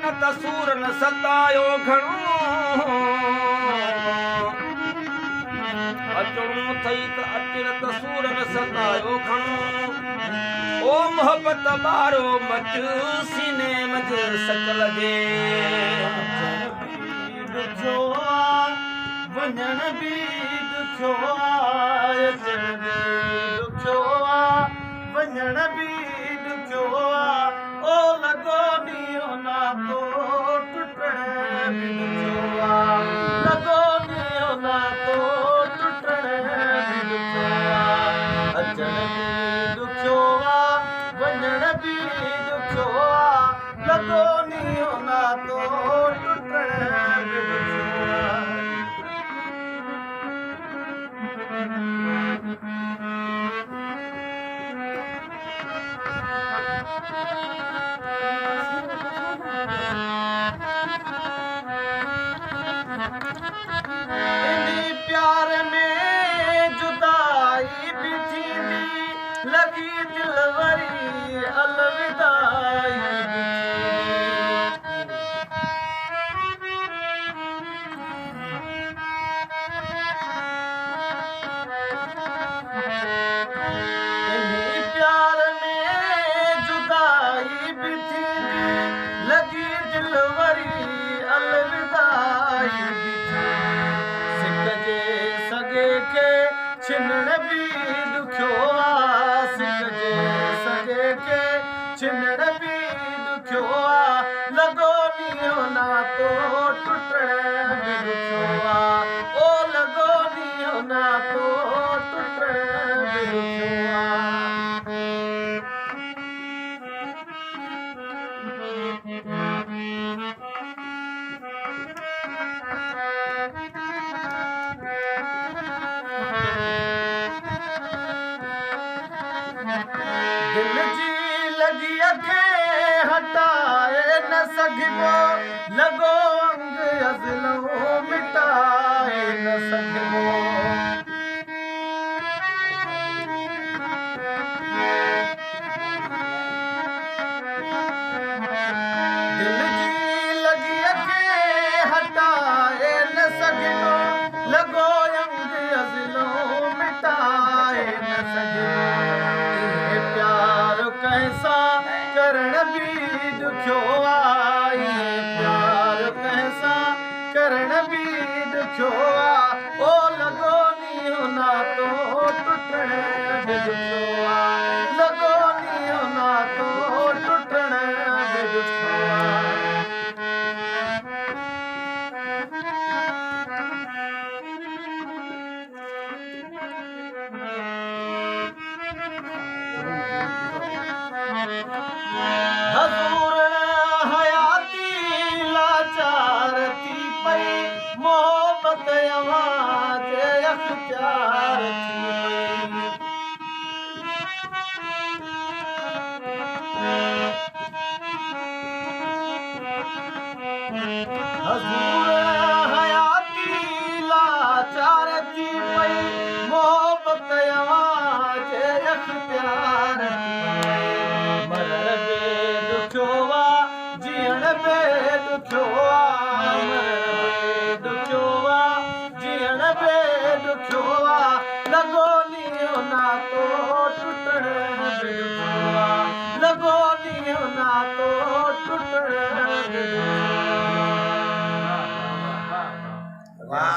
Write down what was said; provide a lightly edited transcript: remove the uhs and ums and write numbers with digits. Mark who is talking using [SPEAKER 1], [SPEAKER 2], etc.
[SPEAKER 1] न त सूर न सतायो घणो अचणो थई त अच न त सूर न सतायो घणो ओ मोहब्बत बारो मच सीने मज सकल जे
[SPEAKER 2] ॾुखियो आहे वञण बि ॾुखियो आहे अचण बि ॾुखियो आहे वञण बि ॾुखियो आहे ओ लॻो ॾींहुं नातो टुटण बि ॾुखियो आहे लॻो ॾींहुं नातो टुटण बि ॾुखियो आहे अचण बि ॾुखियो आहे वञण बि ॾुखियो आहे लॻो ॾींहुं नातो टुटण बि ॾुखियो आहे इन्ही प्यार में जुदाई बि थींदी लॻी दिलवरी अलविदाई बि इन्ही प्यार में जुदाई बि थींदी लॻी दिलवरी अलविदाई बि सिकजे सॻे खे छिनण बि ॾुखियो आहे सिकजे सॻे खे छिनण बि ॾुखियो आहे लॻो ॾींहुं नातो टुटण बि ॾुखियो आहे ओ लॻो ॾींहुं नातो टुटण बि ॾुखियो दिल जी लॻीअ खे हटाए न सघिबो लॻो अंग अज़लो मिटाए न सघिबो दिल जी लॻीअ खे हटाए न सघिबो लॻो अंग अज़लो मिटाए न सघिबो प्यार कंहिंसां करण बि ॾुखियो आहे प्यार कंहिंसां करण बि ॾुखियो आहे ओ लॻो ॾींहुं नातो टुटण बि ॾुखियो आहे लॻो ॾींहुं नातो टुटण बि ॾुखियो आहे हज़ूर हयाती लाचार थी पई मोहब्बत अवां जे अख़्तियार थी पई हज़ूर हयाती लाचार थी पई मोहब्बत अवां जे अख़्तियार थी पई मरण बि ॾुखियो आहे जीअण बि ॾुखियो आहे मरण बि ॾुखियो आहे जीअण बि ॾुखियो आहे लॻो ॾींहुं नातो टुटण बि ॾुखियो आहे लॻो ॾींहुं नातो टुटण बि ॾुखियो आहे